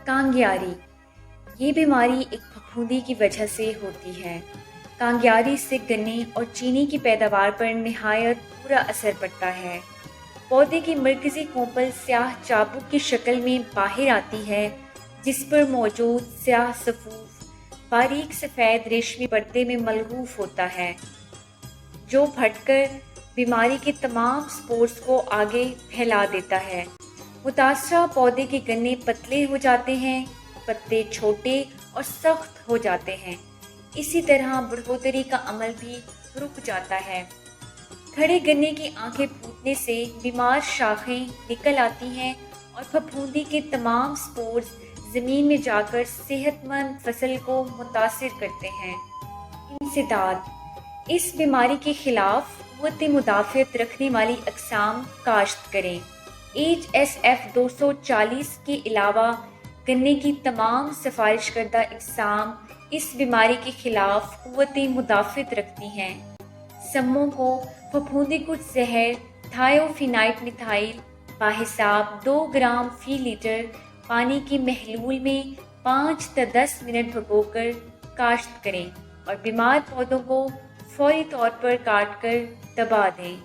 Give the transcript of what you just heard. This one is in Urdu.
کانگیاری یہ بیماری ایک پھپھوندی کی وجہ سے ہوتی ہے۔ کانگیاری سے گنے اور چینی کی پیداوار پر نہایت برا اثر پڑتا ہے۔ پودے کی مرکزی کونپل سیاہ چابک کی شکل میں باہر آتی ہے، جس پر موجود سیاہ صفوف باریک سفید ریشمی پردے میں ملغوف ہوتا ہے، جو پھٹ کر بیماری کے تمام سپورز کو آگے پھیلا دیتا ہے۔ متاثرہ پودے کے گنے پتلے ہو جاتے ہیں، پتے چھوٹے اور سخت ہو جاتے ہیں، اسی طرح بڑھوتری کا عمل بھی رک جاتا ہے۔ کھڑے گنے کی آنکھیں پھوٹنے سے بیمار شاخیں نکل آتی ہیں اور پھپھوندی کے تمام سپورز زمین میں جا کر صحت مند فصل کو متاثر کرتے ہیں۔ انسداد اس بیماری کے خلاف قوت مدافعت رکھنے والی اقسام کاشت کریں۔ HSF 240 کے علاوہ گنے کی تمام سفارش کردہ اقسام اس بیماری کے خلاف قوت مدافعت رکھتی ہیں۔ سموں کو پھپھوندی کش زہر تھائیوفینائٹ میتھائل بحساب 2 گرام فی لیٹر پانی کے محلول میں 5 تا 10 منٹ بھگو کر کاشت کریں اور بیمار پودوں کو فوری طور پر کاٹ کر دبا دیں۔